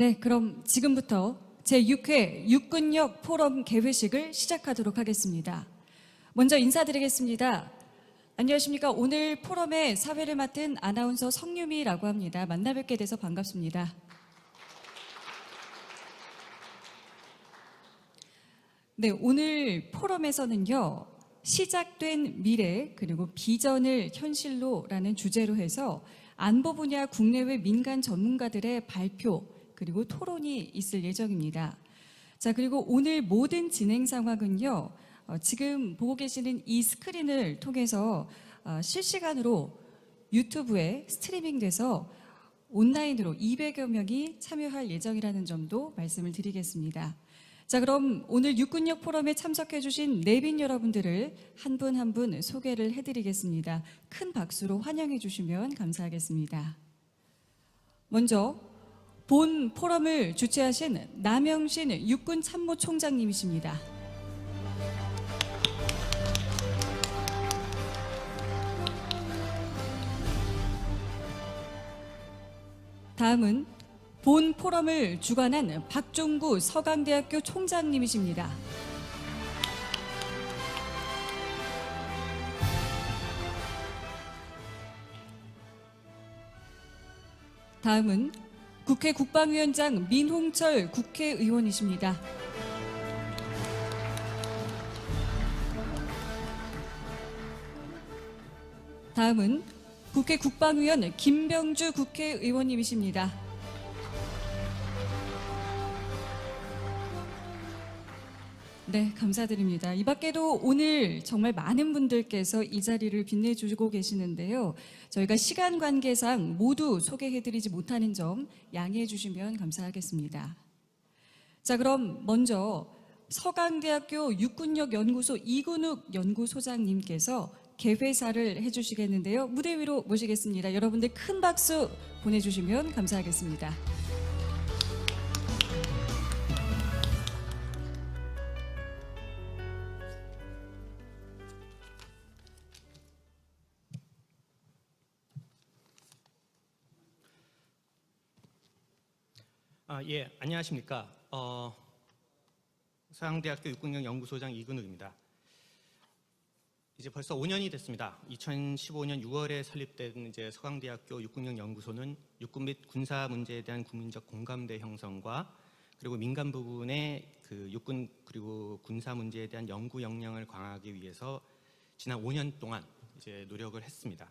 네, 그럼 지금부터 제6회 육군역 포럼 개회식을 시작하도록 하겠습니다. 먼저 인사드리겠습니다. 안녕하십니까. 오늘 포럼의 사회를 맡은 아나운서 성유미라고 합니다. 만나 뵙게 돼서 반갑습니다. 네, 오늘 포럼에서는요. 시작된 미래 그리고 비전을 현실로라는 주제로 해서 안보 분야 국내외 민간 전문가들의 발표 그리고 토론이 있을 예정입니다. 자, 그리고 오늘 모든 진행 상황은요. 지금 보고 계시는 이 스크린을 통해서 실시간으로 유튜브에 스트리밍돼서 온라인으로 200여 명이 참여할 예정이라는 점도 말씀을 드리겠습니다. 자, 그럼 오늘 육군역 포럼에 참석해 주신 내빈 여러분들을 한 분 한 분 소개를 해드리겠습니다. 큰 박수로 환영해 주시면 감사하겠습니다. 먼저 본 포럼을 주최하신 남영신 육군참모총장님이십니다. 다음은 본 포럼을 주관한 박종구 서강대학교 총장님이십니다. 다음은 국회 국방위원장 민홍철 국회의원이십니다. 다음은 국회 국방위원 김병주 국회의원님이십니다. 네, 감사드립니다. 이 밖에도 오늘 정말 많은 분들께서 이 자리를 빛내주고 계시는데요. 저희가 시간 관계상 모두 소개해드리지 못하는 점 양해해 주시면 감사하겠습니다. 자, 그럼 먼저 서강대학교 육군역 연구소 이근욱 연구소장님께서 개회사를 해주시겠는데요. 무대 위로 모시겠습니다. 여러분들 큰 박수 보내주시면 감사하겠습니다. 예, 안녕하십니까. 서강대학교 육군역 연구소장 이근욱입니다. 이제 벌써 5년이 됐습니다. 2015년 6월에 설립된 이제 서강대학교 육군역 연구소는 육군 및 군사 문제에 대한 국민적 공감대 형성과 그리고 민간 부분의 그 육군 그리고 군사 문제에 대한 연구 역량을 강화하기 위해서 지난 5년 동안 이제 노력을 했습니다.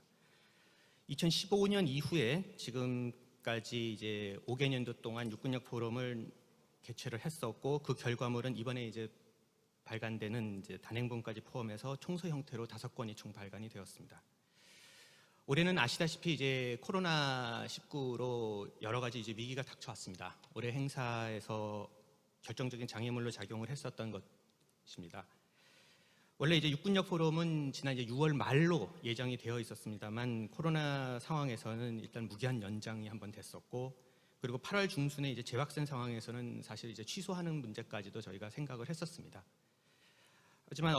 2015년 이후에 지금까지 이제 5개년도 동안 육군역 포럼을 개최를 했었고 그 결과물은 이번에 이제 발간되는 이제 단행본까지 포함해서 총서 형태로 5건이 총 발간이 되었습니다. 올해는 아시다시피 이제 코로나19로 여러 가지 이제 위기가 닥쳐왔습니다. 올해 행사에서 결정적인 장애물로 작용을 했었던 것입니다. 원래 이제 육군역 포럼은 지난 이제 6월 말로 예정이 되어 있었습니다만 코로나 상황에서는 일단 무기한 연장이 한번 됐었고 그리고 8월 중순에 이제 재확산 상황에서는 사실 이제 취소하는 문제까지도 저희가 생각을 했었습니다. 하지만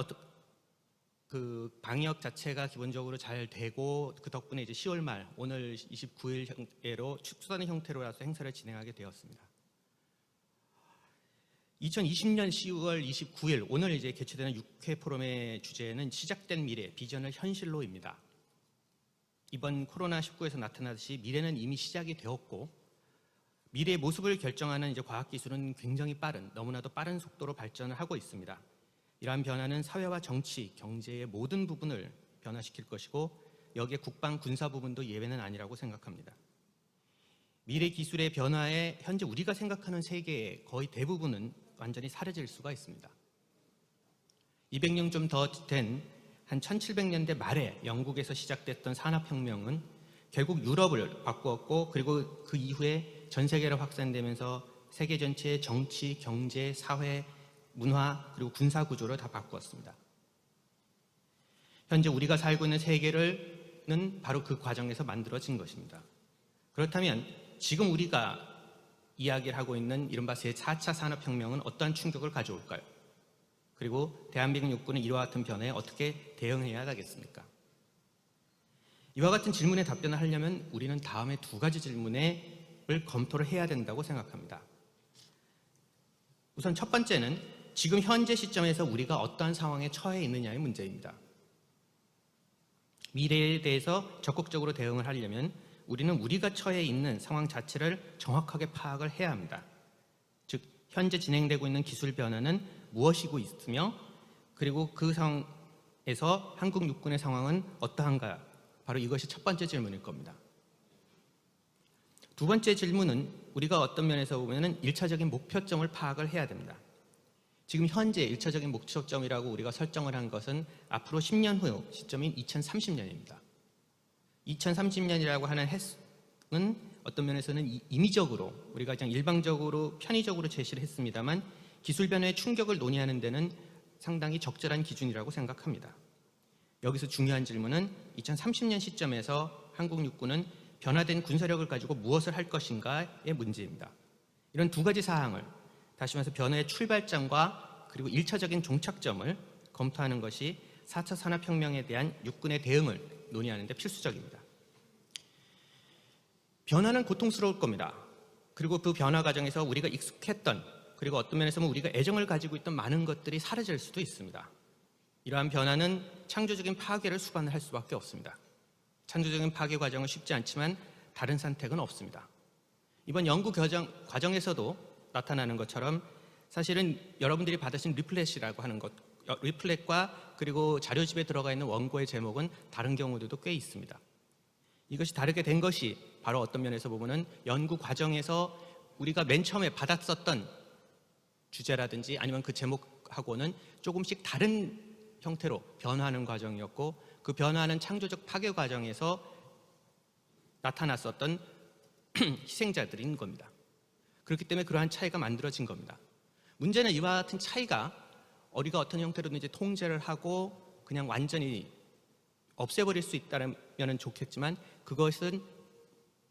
그 방역 자체가 기본적으로 잘 되고 그 덕분에 이제 10월 말 오늘 29일로 축소하는 형태로라서 행사를 진행하게 되었습니다. 2020년 10월 29일 오늘 이제 개최되는 6회 포럼의 주제는 시작된 미래, 비전을 현실로입니다. 이번 코로나19에서 나타나듯이 미래는 이미 시작이 되었고 미래의 모습을 결정하는 이제 과학기술은 굉장히 너무나도 빠른 속도로 발전을 하고 있습니다. 이러한 변화는 사회와 정치, 경제의 모든 부분을 변화시킬 것이고 여기에 국방, 군사 부분도 예외는 아니라고 생각합니다. 미래 기술의 변화에 현재 우리가 생각하는 세계의 거의 대부분은 완전히 사라질 수가 있습니다. 200년 좀 더 된 한 1700년대 말에 영국에서 시작됐던 산업혁명은 결국 유럽을 바꾸었고 그리고 그 이후에 전 세계로 확산되면서 세계 전체의 정치, 경제, 사회, 문화 그리고 군사 구조를 다 바꾸었습니다. 현재 우리가 살고 있는 세계는 바로 그 과정에서 만들어진 것입니다. 그렇다면 지금 우리가 이야기를 하고 있는 이른바 제4차 산업혁명은 어떠한 충격을 가져올까요? 그리고 대한민국 육군은 이와 같은 변화에 어떻게 대응해야 하겠습니까? 이와 같은 질문에 답변을 하려면 우리는 다음에 두 가지 질문을 검토를 해야 된다고 생각합니다. 우선 첫 번째는 지금 현재 시점에서 우리가 어떠한 상황에 처해 있느냐의 문제입니다. 미래에 대해서 적극적으로 대응을 하려면 우리는 우리가 처해 있는 상황 자체를 정확하게 파악을 해야 합니다. 즉, 현재 진행되고 있는 기술 변화는 무엇이고 있으며, 그리고 그 상황에서 한국 육군의 상황은 어떠한가? 바로 이것이 첫 번째 질문일 겁니다. 두 번째 질문은 우리가 어떤 면에서 보면 1차적인 목표점을 파악을 해야 됩니다. 지금 현재 1차적인 목표점이라고 우리가 설정을 한 것은 앞으로 10년 후 시점인 2030년입니다. 2030년이라고 하는 횟수는 어떤 면에서는 임의적으로 우리가 그냥 일방적으로 편의적으로 제시를 했습니다만 기술 변화의 충격을 논의하는 데는 상당히 적절한 기준이라고 생각합니다. 여기서 중요한 질문은 2030년 시점에서 한국 육군은 변화된 군사력을 가지고 무엇을 할 것인가의 문제입니다. 이런 두 가지 사항을 다시 말해서 변화의 출발점과 그리고 1차적인 종착점을 검토하는 것이 4차 산업혁명에 대한 육군의 대응을 논의하는 데 필수적입니다. 변화는 고통스러울 겁니다. 그리고 그 변화 과정에서 우리가 익숙했던, 그리고 어떤 면에서 우리가 애정을 가지고 있던 많은 것들이 사라질 수도 있습니다. 이러한 변화는 창조적인 파괴를 수반할 수밖에 없습니다. 창조적인 파괴 과정은 쉽지 않지만 다른 선택은 없습니다. 이번 연구 과정에서도 나타나는 것처럼 사실은 여러분들이 받으신 리플렛이라고 하는 것, 리플렛과 그리고 자료집에 들어가 있는 원고의 제목은 다른 경우들도 꽤 있습니다. 이것이 다르게 된 것이 바로 어떤 면에서 보면은 연구 과정에서 우리가 맨 처음에 받았었던 주제라든지 아니면 그 제목하고는 조금씩 다른 형태로 변화하는 과정이었고, 그 변화하는 창조적 파괴 과정에서 나타났었던 희생자들인 겁니다. 그렇기 때문에 그러한 차이가 만들어진 겁니다. 문제는 이와 같은 차이가 우리가 어떤 형태로든지 통제를 하고 그냥 완전히 없애버릴 수 있다면 좋겠지만 그것은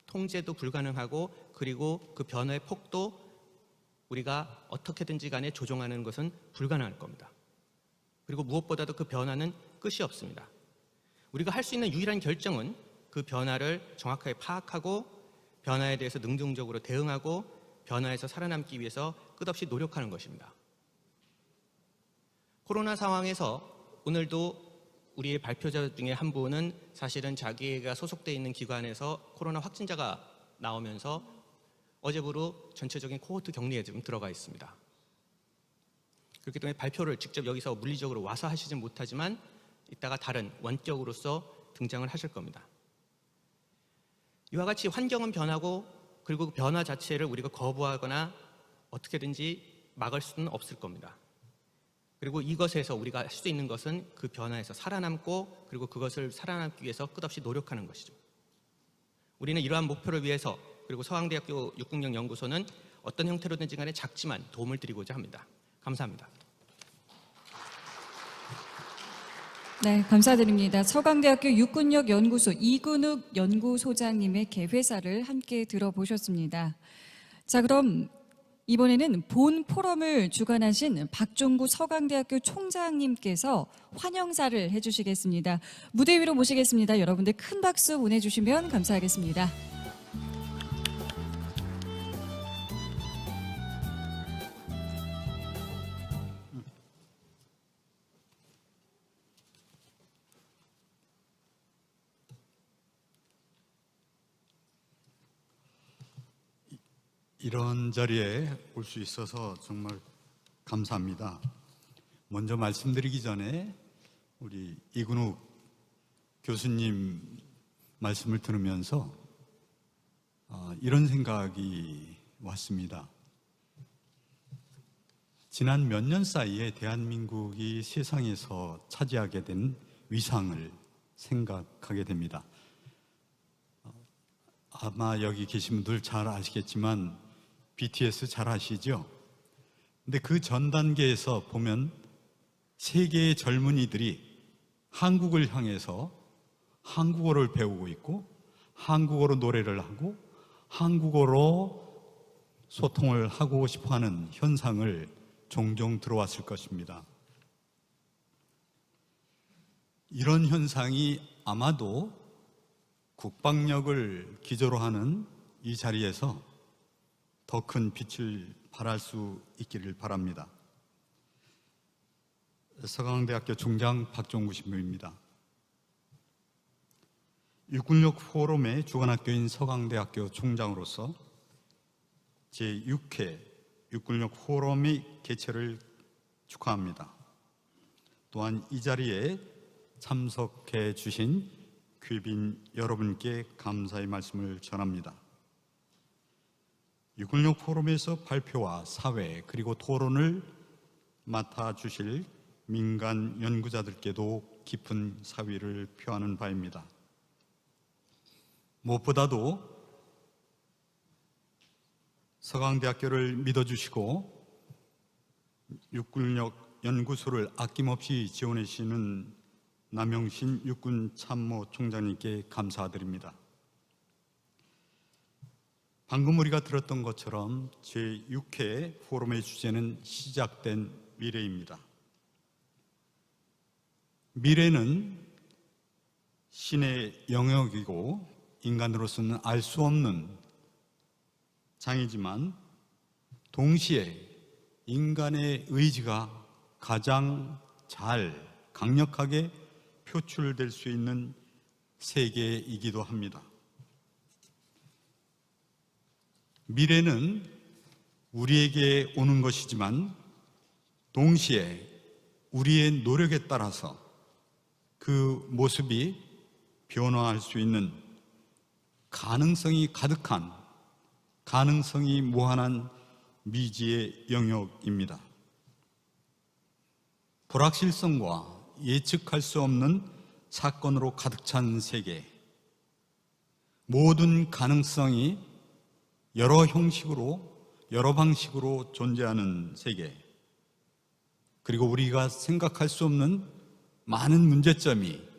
통제도 불가능하고, 그리고 그 변화의 폭도 우리가 어떻게든지 간에 조정하는 것은 불가능할 겁니다. 그리고 무엇보다도 그 변화는 끝이 없습니다. 우리가 할 수 있는 유일한 결정은 그 변화를 정확하게 파악하고 변화에 대해서 능동적으로 대응하고 변화에서 살아남기 위해서 끝없이 노력하는 것입니다. 코로나 상황에서 오늘도 우리의 발표자 중에 한 분은 사실은 자기가 소속되어 있는 기관에서 코로나 확진자가 나오면서 어제부로 전체적인 코호트 격리에 좀 들어가 있습니다. 그렇기 때문에 발표를 직접 여기서 물리적으로 와서 하시진 못하지만 이따가 다른 원격으로서 등장을 하실 겁니다. 이와 같이 환경은 변하고, 그리고 그 변화 자체를 우리가 거부하거나 어떻게든지 막을 수는 없을 겁니다. 그리고 이것에서 우리가 할 수 있는 것은 그 변화에서 살아남고, 그리고 그것을 살아남기 위해서 끝없이 노력하는 것이죠. 우리는 이러한 목표를 위해서, 그리고 서강대학교 육군력 연구소는 어떤 형태로든지 간에 작지만 도움을 드리고자 합니다. 감사합니다. 네, 감사드립니다. 서강대학교 육군력 연구소 이근욱 연구소장님의 개회사를 함께 들어보셨습니다. 자, 그럼 이번에는 본 포럼을 주관하신 박종구 서강대학교 총장님께서 환영사를 해주시겠습니다. 무대 위로 모시겠습니다. 여러분들 큰 박수 보내주시면 감사하겠습니다. 이런 자리에 올 수 있어서 정말 감사합니다. 먼저 말씀드리기 전에 우리 이근욱 교수님 말씀을 들으면서 이런 생각이 왔습니다. 지난 몇 년 사이에 대한민국이 세상에서 차지하게 된 위상을 생각하게 됩니다. 아마 여기 계신 분들 잘 아시겠지만 BTS 잘 아시죠? 근데 그 전 단계에서 보면 세계의 젊은이들이 한국을 향해서 한국어를 배우고 있고, 한국어로 노래를 하고, 한국어로 소통을 하고 싶어하는 현상을 종종 들어왔을 것입니다. 이런 현상이 아마도 국방력을 기조로 하는 이 자리에서 더 큰 빛을 발할 수 있기를 바랍니다. 서강대학교 총장 박종구 신부입니다. 616 포럼의 주관학교인 서강대학교 총장으로서 제6회 616 포럼의 개최를 축하합니다. 또한 이 자리에 참석해 주신 귀빈 여러분께 감사의 말씀을 전합니다. 616 포럼에서 발표와 사회 그리고 토론을 맡아주실 민간 연구자들께도 깊은 사위를 표하는 바입니다. 무엇보다도 서강대학교를 믿어주시고 616 연구소를 아낌없이 지원해 주시는 남영신 육군참모총장님께 감사드립니다. 방금 우리가 들었던 것처럼 제6회 포럼의 주제는 시작된 미래입니다. 미래는 신의 영역이고 인간으로서는 알 수 없는 장이지만 동시에 인간의 의지가 가장 잘 강력하게 표출될 수 있는 세계이기도 합니다. 미래는 우리에게 오는 것이지만 동시에 우리의 노력에 따라서 그 모습이 변화할 수 있는 가능성이 가득한, 가능성이 무한한 미지의 영역입니다. 불확실성과 예측할 수 없는 사건으로 가득 찬 세계, 모든 가능성이 여러 형식으로, 여러 방식으로 존재하는 세계, 그리고 우리가 생각할 수 없는 많은 문제점이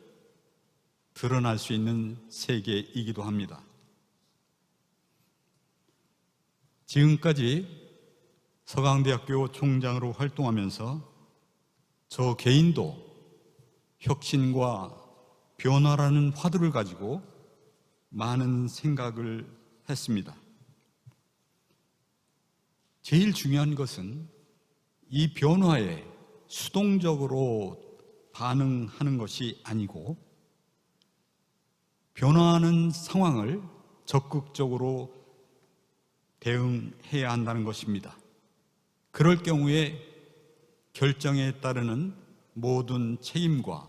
드러날 수 있는 세계이기도 합니다. 지금까지 서강대학교 총장으로 활동하면서 저 개인도 혁신과 변화라는 화두를 가지고 많은 생각을 했습니다. 제일 중요한 것은 이 변화에 수동적으로 반응하는 것이 아니고 변화하는 상황을 적극적으로 대응해야 한다는 것입니다. 그럴 경우에 결정에 따르는 모든 책임과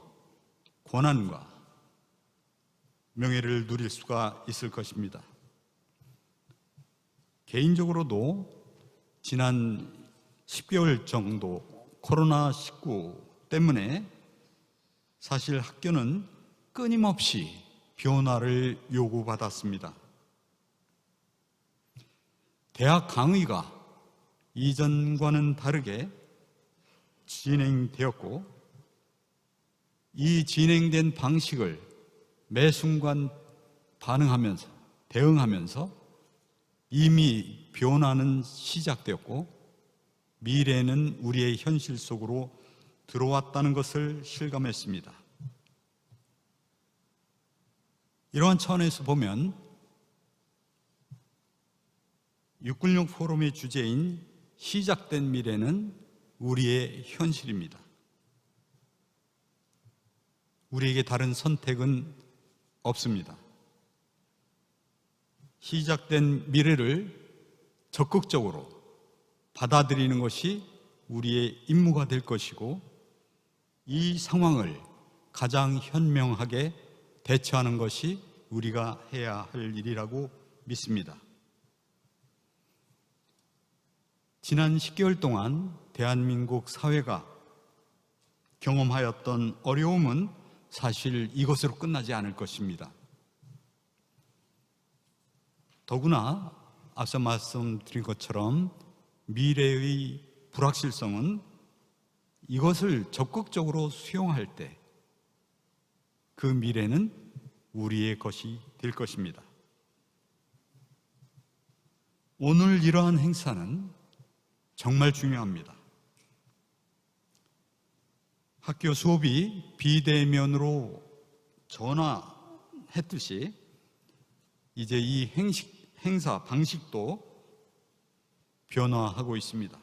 권한과 명예를 누릴 수가 있을 것입니다. 개인적으로도 지난 10개월 정도 코로나19 때문에 사실 학교는 끊임없이 변화를 요구받았습니다. 대학 강의가 이전과는 다르게 진행되었고 이 진행된 방식을 매 순간 반응하면서 대응하면서 이미 변화는 시작되었고 미래는 우리의 현실 속으로 들어왔다는 것을 실감했습니다. 이러한 차원에서 보면 616 포럼의 주제인 시작된 미래는 우리의 현실입니다. 우리에게 다른 선택은 없습니다. 시작된 미래를 적극적으로 받아들이는 것이 우리의 임무가 될 것이고 이 상황을 가장 현명하게 대처하는 것이 우리가 해야 할 일이라고 믿습니다. 지난 10개월 동안 대한민국 사회가 경험하였던 어려움은 사실 이것으로 끝나지 않을 것입니다. 더구나 앞서 말씀드린 것처럼 미래의 불확실성은 이것을 적극적으로 수용할 때 그 미래는 우리의 것이 될 것입니다. 오늘 이러한 행사는 정말 중요합니다. 학교 수업이 비대면으로 전환했듯이 이제 이 행사 방식도 변화하고 있습니다.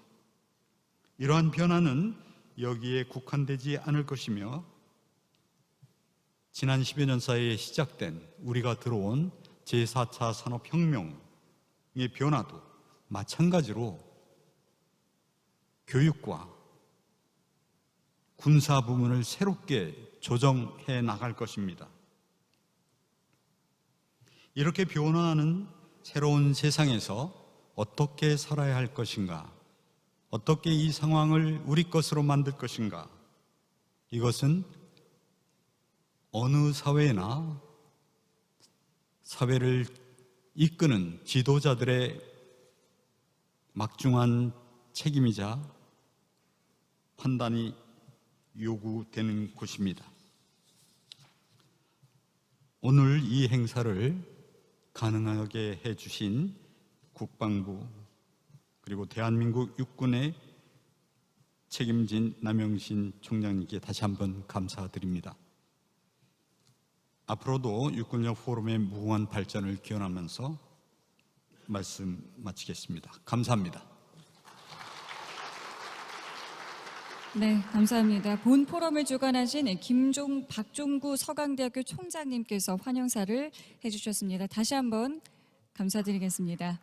이러한 변화는 여기에 국한되지 않을 것이며 지난 10여 년 사이에 시작된 우리가 들어온 제4차 산업혁명의 변화도 마찬가지로 교육과 군사 부문을 새롭게 조정해 나갈 것입니다. 이렇게 변화하는 새로운 세상에서 어떻게 살아야 할 것인가, 어떻게 이 상황을 우리 것으로 만들 것인가, 이것은 어느 사회나 사회를 이끄는 지도자들의 막중한 책임이자 판단이 요구되는 곳입니다. 오늘 이 행사를 가능하게 해주신 국방부 그리고 대한민국 육군의 책임진 남영신 총장님께 다시 한번 감사드립니다. 앞으로도 육군력 포럼의 무궁한 발전을 기원하면서 말씀 마치겠습니다. 감사합니다. 네, 감사합니다. 본 포럼을 주관하신 박종구 서강대학교 총장님께서 환영사를 해주셨습니다. 다시 한번 감사드리겠습니다.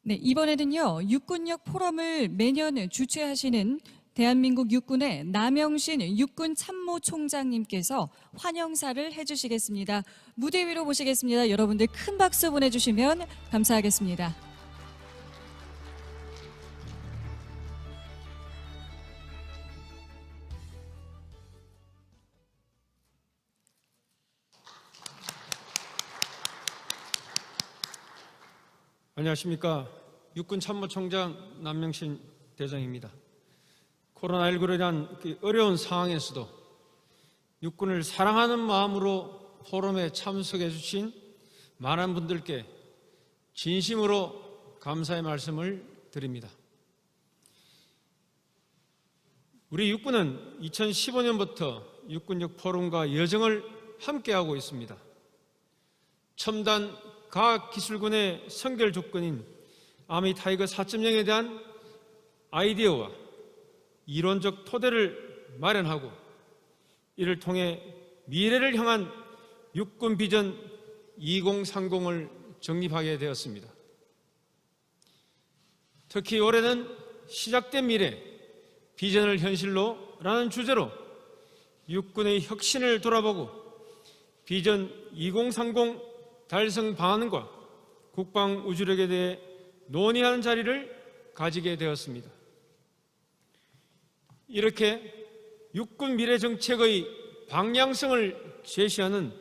네, 이번에는요, 육군력 포럼을 매년 주최하시는 대한민국 육군의 남영신 육군 참모총장님께서 환영사를 해주시겠습니다. 무대 위로 모시겠습니다. 여러분들 큰 박수 보내주시면 감사하겠습니다. 안녕하십니까. 육군 참모총장 남영신 대장입니다. 코로나19로 인한 어려운 상황에서도 육군을 사랑하는 마음으로 포럼에 참석해 주신 많은 분들께 진심으로 감사의 말씀을 드립니다. 우리 육군은 2015년부터 육군력 포럼과 여정을 함께하고 있습니다. 첨단 과학기술군의 선결 조건인 아미 타이거 4.0에 대한 아이디어와 이론적 토대를 마련하고 이를 통해 미래를 향한 육군 비전 2030을 정립하게 되었습니다. 특히 올해는 시작된 미래, 비전을 현실로 라는 주제로 육군의 혁신을 돌아보고 비전 2030 달성 방안과 국방 우주력에 대해 논의하는 자리를 가지게 되었습니다. 이렇게 육군 미래 정책의 방향성을 제시하는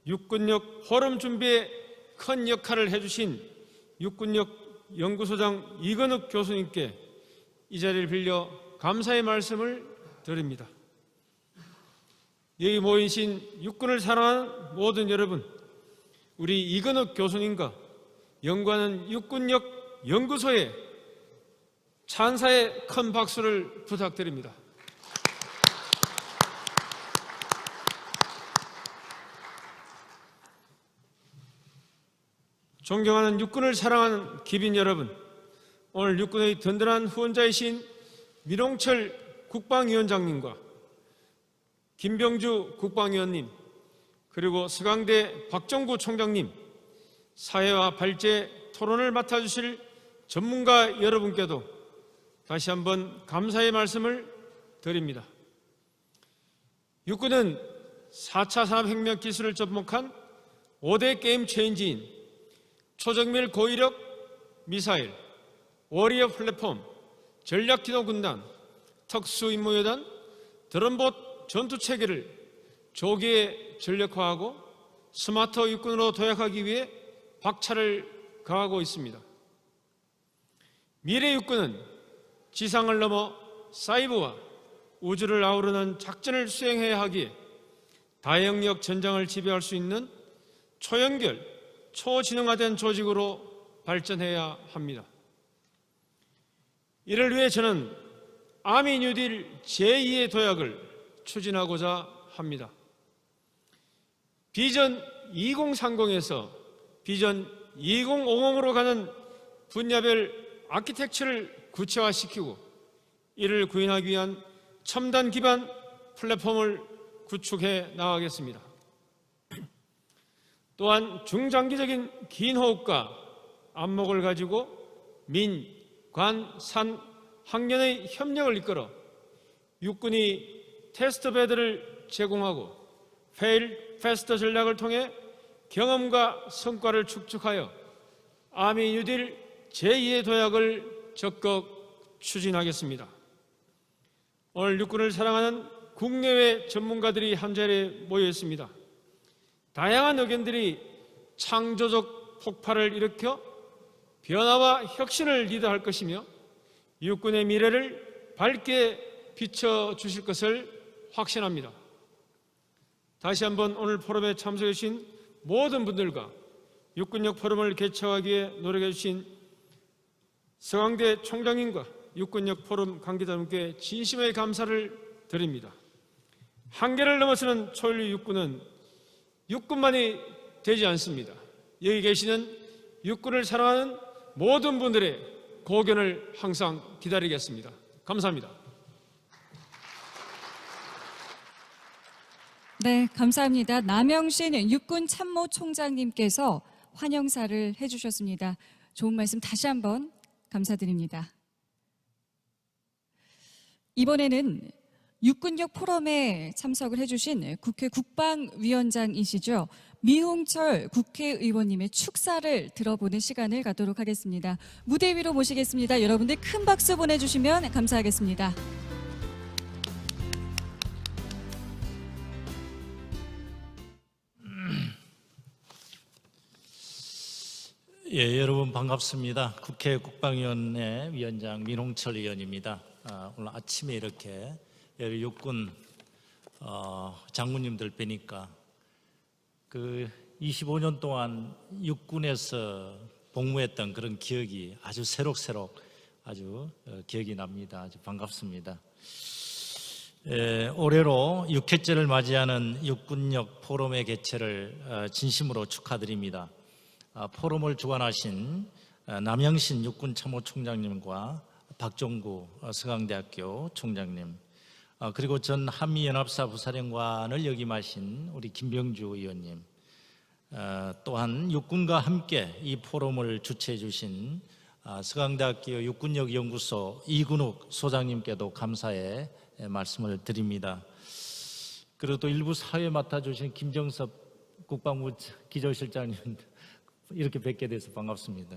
육군력 포럼 준비에 큰 역할을 해주신 육군력 연구소장 이건욱 교수님께 이 자리를 빌려 감사의 말씀을 드립니다. 여기 모이신 육군을 사랑하는 모든 여러분, 우리 이건욱 교수님과 연구하는 육군력 연구소에 찬사의 큰 박수를 부탁드립니다. 존경하는 육군을 사랑하는 기빈 여러분, 오늘 육군의 든든한 후원자이신 민홍철 국방위원장님과 김병주 국방위원님, 그리고 서강대 박정구 총장님, 사회와 발제 토론을 맡아주실 전문가 여러분께도 다시 한번 감사의 말씀을 드립니다. 육군은 4차 산업혁명 기술을 접목한 5대 게임 체인지인 초정밀 고위력 미사일, 워리어 플랫폼, 전략기동군단, 특수임무여단, 드론봇 전투체계를 조기에 전력화하고 스마트 육군으로 도약하기 위해 박차를 가하고 있습니다. 미래 육군은 지상을 넘어 사이버와 우주를 아우르는 작전을 수행해야 하기에 다영역 전장을 지배할 수 있는 초연결, 초지능화된 조직으로 발전해야 합니다. 이를 위해 저는 아미 뉴딜 제2의 도약을 추진하고자 합니다. 비전 2030에서 비전 2050으로 가는 분야별 아키텍처를 구체화시키고 이를 구현하기 위한 첨단 기반 플랫폼을 구축해 나가겠습니다. 또한 중장기적인 긴 호흡과 안목을 가지고 민, 관, 산, 학년의 협력을 이끌어 육군이 테스트 베드를 제공하고 페일 패스트 전략을 통해 경험과 성과를 축적하여 아미 뉴딜 제2의 도약을 적극 추진하겠습니다. 오늘 육군을 사랑하는 국내외 전문가들이 한자리에 모여 있습니다. 다양한 의견들이 창조적 폭발을 일으켜 변화와 혁신을 리드할 것이며 육군의 미래를 밝게 비춰주실 것을 확신합니다. 다시 한번 오늘 포럼에 참석해 주신 모든 분들과 육군역 포럼을 개최하기 위해 노력해 주신 서강대 총장님과 육군역 포럼 관계자분께 진심의 감사를 드립니다. 한계를 넘어서는 초일류 육군은 육군만이 되지 않습니다. 여기 계시는 육군을 사랑하는 모든 분들의 고견을 항상 기다리겠습니다. 감사합니다. 네, 감사합니다. 남영신 육군 참모총장님께서 환영사를 해주셨습니다. 좋은 말씀 다시 한번 감사드립니다. 이번에는 육군역 포럼에 참석을 해주신 국회 국방위원장이시죠. 미홍철 국회의원님의 축사를 들어보는 시간을 갖도록 하겠습니다. 무대 위로 모시겠습니다. 여러분들 큰 박수 보내주시면 감사하겠습니다. 예, 여러분 반갑습니다. 국회 국방위원회 위원장 민홍철 의원입니다. 오늘 아침에 이렇게 육군 장군님들 뵈니까 그 25년 동안 육군에서 복무했던 그런 기억이 아주 새록새록 아주 기억이 납니다. 아주 반갑습니다. 올해로 6회째를 맞이하는 육군역 포럼의 개최를 진심으로 축하드립니다. 포럼을 주관하신 남영신 육군 참모총장님과 박종구 서강대학교 총장님, 그리고 전 한미연합사 부사령관을 역임하신 우리 김병주 의원님, 또한 육군과 함께 이 포럼을 주최해 주신 서강대학교 육군역연구소 이근욱 소장님께도 감사의 말씀을 드립니다. 그리고 또 일부 사회 맡아주신 김정섭 국방부 기조실장님 이렇게 뵙게 돼서 반갑습니다.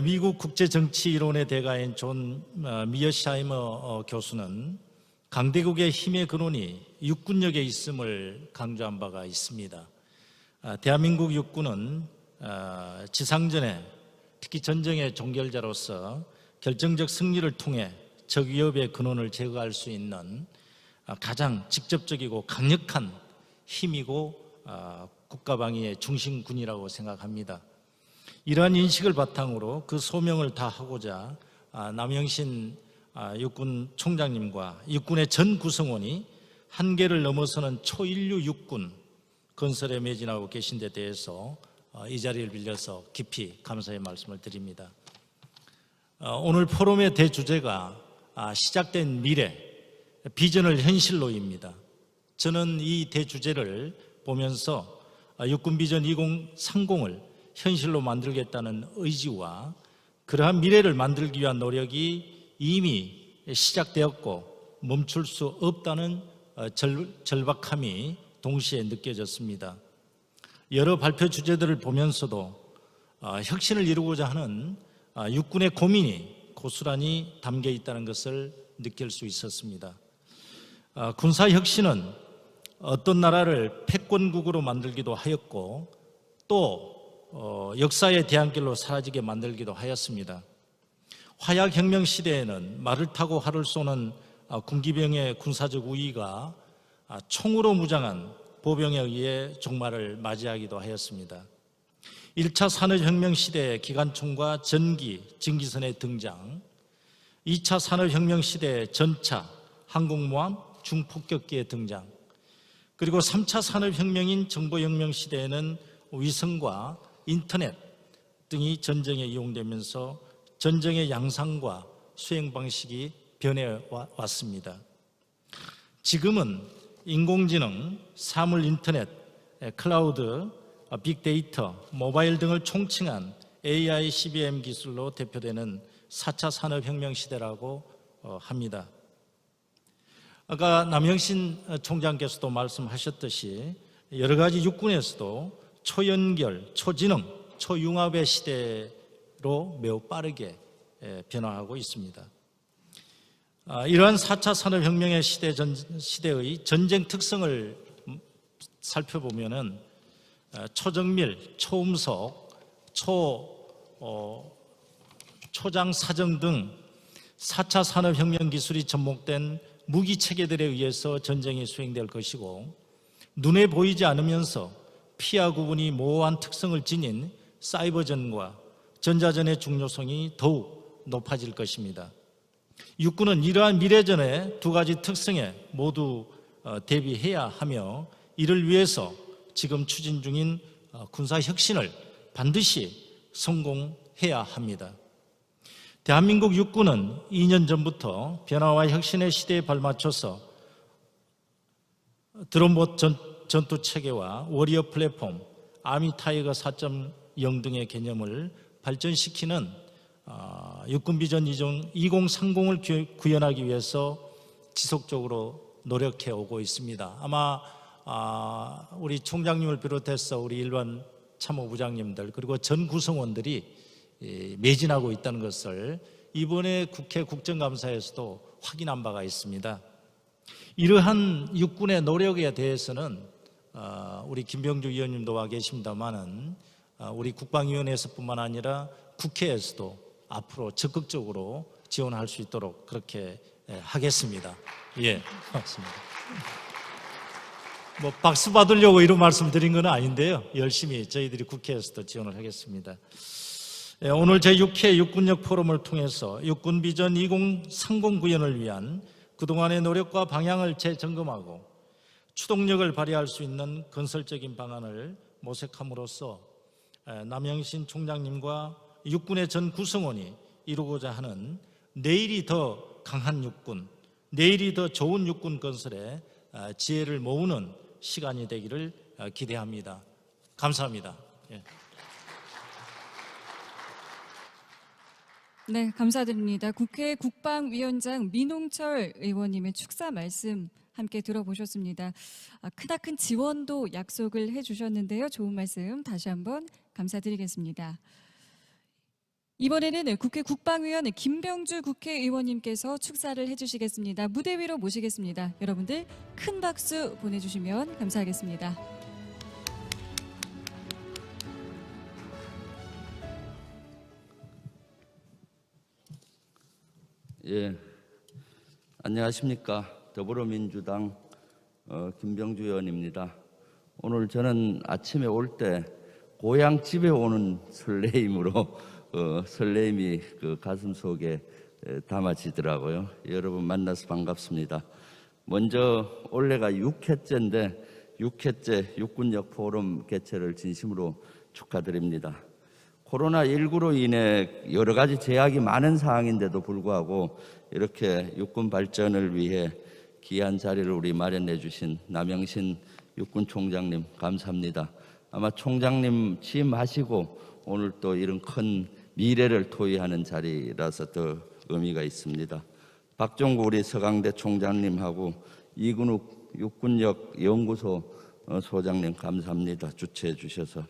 미국 국제정치이론의 대가인 존 미어샤이머 교수는 강대국의 힘의 근원이 육군력에 있음을 강조한 바가 있습니다. 대한민국 육군은 지상전에 특히 전쟁의 종결자로서 결정적 승리를 통해 적 위협의 근원을 제거할 수 있는 가장 직접적이고 강력한 힘이고 국가방위의 중심군이라고 생각합니다. 이러한 인식을 바탕으로 그 소명을 다하고자 남영신 육군 총장님과 육군의 전 구성원이 한계를 넘어서는 초인류 육군 건설에 매진하고 계신 데 대해서 이 자리를 빌려서 깊이 감사의 말씀을 드립니다. 오늘 포럼의 대주제가 시작된 미래, 비전을 현실로입니다. 저는 이 대주제를 보면서 육군 비전 2030을 현실로 만들겠다는 의지와 그러한 미래를 만들기 위한 노력이 이미 시작되었고 멈출 수 없다는 절박함이 동시에 느껴졌습니다. 여러 발표 주제들을 보면서도 혁신을 이루고자 하는 육군의 고민이 고스란히 담겨 있다는 것을 느낄 수 있었습니다. 군사혁신은 어떤 나라를 패권국으로 만들기도 하였고 또 역사의 대안길로 사라지게 만들기도 하였습니다. 화약혁명 시대에는 말을 타고 활을 쏘는 군기병의 군사적 우위가 총으로 무장한 보병에 의해 종말을 맞이하기도 하였습니다. 1차 산업혁명 시대의 기관총과 전기, 증기선의 등장, 2차 산업혁명 시대의 전차, 항공모함, 중폭격기의 등장, 그리고 3차 산업혁명인 정보혁명 시대에는 위성과 인터넷 등이 전쟁에 이용되면서 전쟁의 양상과 수행 방식이 변해왔습니다. 지금은 인공지능, 사물 인터넷, 클라우드, 빅데이터, 모바일 등을 총칭한 AI, CBM 기술로 대표되는 4차 산업혁명 시대라고 합니다. 아까 남영신 총장께서도 말씀하셨듯이 여러 가지 육군에서도 초연결, 초지능, 초융합의 시대로 매우 빠르게 변화하고 있습니다. 이러한 4차 산업혁명의 시대의 전쟁 특성을 살펴보면은 초정밀, 초음속, 초장 사정 등 4차 산업혁명 기술이 접목된 무기 체계들에 의해서 전쟁이 수행될 것이고, 눈에 보이지 않으면서 피하 구분이 모호한 특성을 지닌 사이버전과 전자전의 중요성이 더욱 높아질 것입니다. 육군은 이러한 미래전의 두 가지 특성에 모두 대비해야 하며, 이를 위해서 지금 추진 중인 군사혁신을 반드시 성공해야 합니다. 대한민국 육군은 2년 전부터 변화와 혁신의 시대에 발맞춰서 드론봇 전투 체계와 워리어 플랫폼, 아미 타이거 4.0 등의 개념을 발전시키는 육군 비전 2030을 구현하기 위해서 지속적으로 노력해 오고 있습니다. 아마 우리 총장님을 비롯해서 우리 일반 참모부장님들 그리고 전 구성원들이 매진하고 있다는 것을 이번에 국회 국정감사에서도 확인한 바가 있습니다. 이러한 육군의 노력에 대해서는 우리 김병주 의원님도 와 계십니다만은 우리 국방위원회에서뿐만 아니라 국회에서도 앞으로 적극적으로 지원할 수 있도록 그렇게 하겠습니다. 예, 맞습니다. 뭐 박수 받으려고 이런 말씀 드린 건 아닌데요. 열심히 저희들이 국회에서도 지원을 하겠습니다. 오늘 제6회 육군력 포럼을 통해서 육군 비전 2030 구현을 위한 그동안의 노력과 방향을 재점검하고 추동력을 발휘할 수 있는 건설적인 방안을 모색함으로써 남영신 총장님과 육군의 전 구성원이 이루고자 하는 내일이 더 강한 육군, 내일이 더 좋은 육군 건설에 지혜를 모으는 시간이 되기를 기대합니다. 감사합니다. 예. 네, 감사드립니다. 국회 국방위원장 민홍철 의원님의 축사 말씀 함께 들어보셨습니다. 크나큰 지원도 약속을 해주셨는데요. 좋은 말씀 다시 한번 감사드리겠습니다. 이번에는 국회 국방위원 김병주 국회의원님께서 축사를 해주시겠습니다. 무대 위로 모시겠습니다. 여러분들 큰 박수 보내주시면 감사하겠습니다. 예, 안녕하십니까. 더불어민주당 김병주 의원입니다. 오늘 저는 아침에 올 때 고향 집에 오는 설레임으로 설레임이 그 가슴 속에 담아지더라고요. 여러분 만나서 반갑습니다. 먼저 올해가 6회째인데 6회째 육군력 포럼 개최를 진심으로 축하드립니다. 코로나19로 인해 여러 가지 제약이 많은 상황인데도 불구하고 이렇게 육군 발전을 위해 귀한 자리를 우리 마련해 주신 남영신 육군총장님 감사합니다. 아마 총장님 취임하시고 오늘 또 이런 큰 미래를 토의하는 자리라서 더 의미가 있습니다. 박종구 우리 서강대 총장님하고 이근욱 육군력 연구소 소장님 감사합니다. 주최해 주셔서.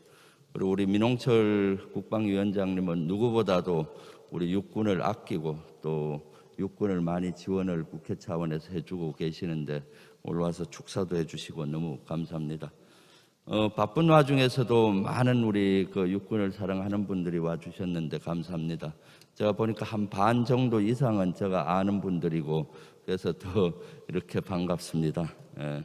그리고 우리 민홍철 국방위원장님은 누구보다도 우리 육군을 아끼고 또 육군을 많이 지원을 국회 차원에서 해주고 계시는데 오늘 와서 축사도 해주시고 너무 감사합니다. 바쁜 와중에서도 많은 우리 그 육군을 사랑하는 분들이 와주셨는데 감사합니다. 제가 보니까 한 반 정도 이상은 제가 아는 분들이고 그래서 더 이렇게 반갑습니다. 예.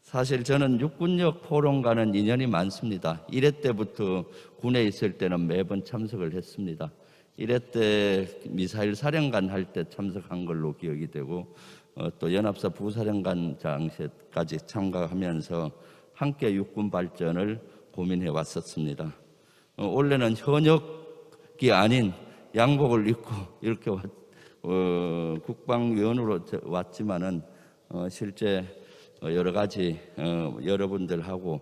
사실 저는 육군력 포럼과는 인연이 많습니다. 1회 때부터 군에 있을 때는 매번 참석을 했습니다. 1회 때 미사일 사령관 할 때 참석한 걸로 기억이 되고 또 연합사 부사령관 장시까지 참가하면서 함께 육군 발전을 고민해 왔었습니다. 원래는 현역이 아닌 양복을 입고 이렇게 국방위원으로 왔지만은 실제 여러 가지 여러분들하고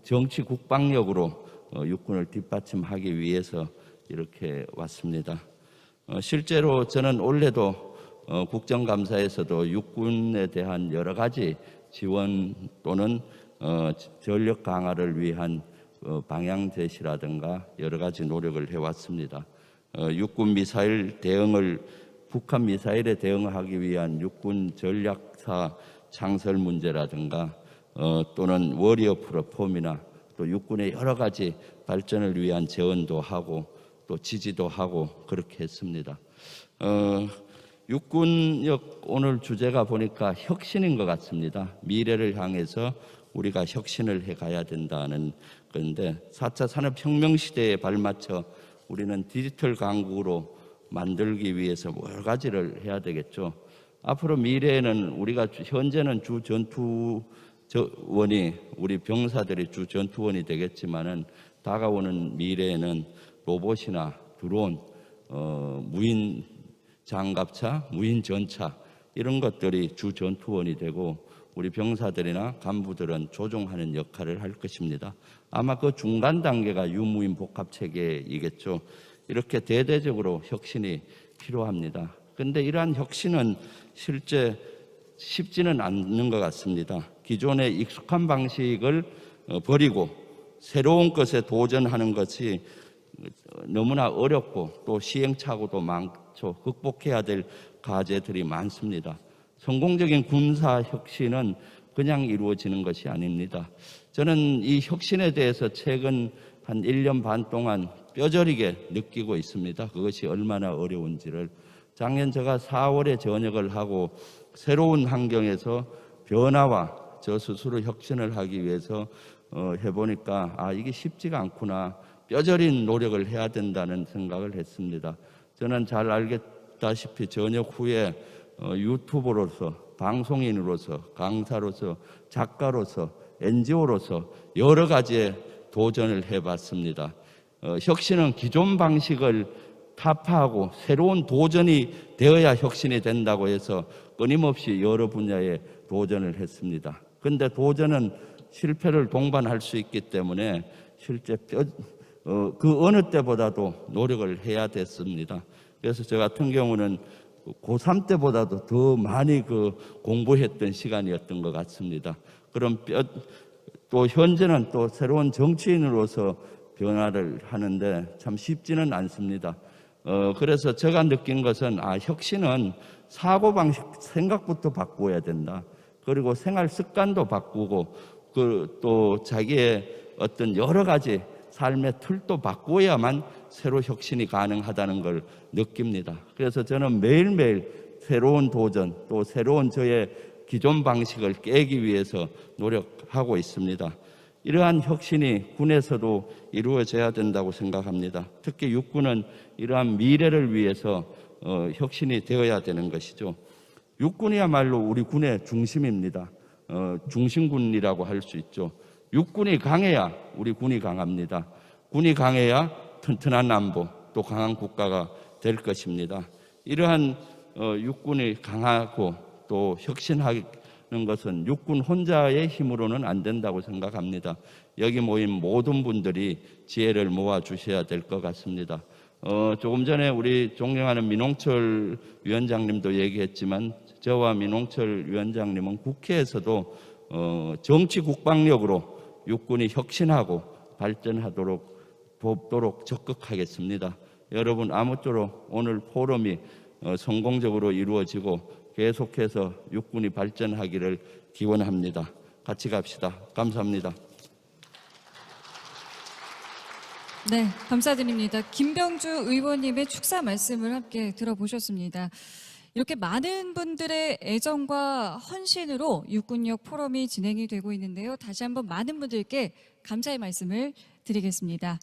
정치 국방력으로 육군을 뒷받침하기 위해서 이렇게 왔습니다. 실제로 저는 올해도 국정감사에서도 육군에 대한 여러 가지 지원 또는 전력 강화를 위한 방향 제시라든가 여러 가지 노력을 해왔습니다. 육군 미사일 대응을 북한 미사일에 대응하기 위한 육군 전략사 창설 문제라든가 또는 워리어 플랫폼이나 또 육군의 여러 가지 발전을 위한 제언도 하고 또 지지도 하고 그렇게 했습니다. 육군역 오늘 주제가 보니까 혁신인 것 같습니다. 미래를 향해서 우리가 혁신을 해가야 된다는 건데 4차 산업혁명 시대에 발맞춰 우리는 디지털 강국으로 만들기 위해서 여러 가지를 해야 되겠죠. 앞으로 미래에는 우리가 현재는 주 전투원이 우리 병사들이 주 전투원이 되겠지만은 다가오는 미래에는 로봇이나 드론, 무인 장갑차, 무인 전차 이런 것들이 주 전투원이 되고 우리 병사들이나 간부들은 조종하는 역할을 할 것입니다. 아마 그 중간 단계가 유무인 복합 체계이겠죠. 이렇게 대대적으로 혁신이 필요합니다. 그런데 이러한 혁신은 실제 쉽지는 않는 것 같습니다. 기존의 익숙한 방식을 버리고 새로운 것에 도전하는 것이 너무나 어렵고 또 시행착오도 많죠. 극복해야 될 과제들이 많습니다. 성공적인 군사 혁신은 그냥 이루어지는 것이 아닙니다. 저는 이 혁신에 대해서 최근 한 1년 반 동안 뼈저리게 느끼고 있습니다. 그것이 얼마나 어려운지를. 작년 제가 4월에 전역을 하고 새로운 환경에서 변화와 저 스스로 혁신을 하기 위해서 해보니까 이게 쉽지가 않구나. 뼈저린 노력을 해야 된다는 생각을 했습니다. 저는 잘 알겠다시피 전역 후에 유튜버로서 방송인으로서 강사로서 작가로서 NGO로서 여러 가지의 도전을 해봤습니다. 혁신은 기존 방식을 타파하고 새로운 도전이 되어야 혁신이 된다고 해서 끊임없이 여러 분야에 도전을 했습니다. 그런데 도전은 실패를 동반할 수 있기 때문에 실제 그 어느 때보다도 노력을 해야 됐습니다. 그래서 저 같은 경우는 고3 때보다도 더 많이 공부했던 시간이었던 것 같습니다. 그럼 또 현재는 또 새로운 정치인으로서 변화를 하는데 참 쉽지는 않습니다. 그래서 제가 느낀 것은 혁신은 사고방식 생각부터 바꿔야 된다. 그리고 생활 습관도 바꾸고 또 자기의 어떤 여러 가지 삶의 틀도 바꾸어야만 새로 혁신이 가능하다는 걸 느낍니다. 그래서 저는 매일매일 새로운 도전 또 새로운 저의 기존 방식을 깨기 위해서 노력하고 있습니다. 이러한 혁신이 군에서도 이루어져야 된다고 생각합니다. 특히 육군은 이러한 미래를 위해서 혁신이 되어야 되는 것이죠. 육군이야말로 우리 군의 중심입니다. 중심군이라고 할 수 있죠. 육군이 강해야 우리 군이 강합니다. 군이 강해야 튼튼한 안보 또 강한 국가가 될 것입니다. 이러한 육군이 강하고 또 혁신하는 것은 육군 혼자의 힘으로는 안 된다고 생각합니다. 여기 모인 모든 분들이 지혜를 모아 주셔야 될 것 같습니다. 조금 전에 우리 존경하는 민홍철 위원장님도 얘기했지만 저와 민홍철 위원장님은 국회에서도 정치 국방력으로 육군이 혁신하고 발전하도록 돕도록 적극하겠습니다. 여러분 아무쪼록 오늘 포럼이 성공적으로 이루어지고 계속해서 육군이 발전하기를 기원합니다. 같이 갑시다. 감사합니다. 네, 감사드립니다. 김병주 의원님의 축사 말씀을 함께 들어보셨습니다. 이렇게 많은 분들의 애정과 헌신으로 육군역 포럼이 진행이 되고 있는데요. 다시 한번 많은 분들께 감사의 말씀을 드리겠습니다.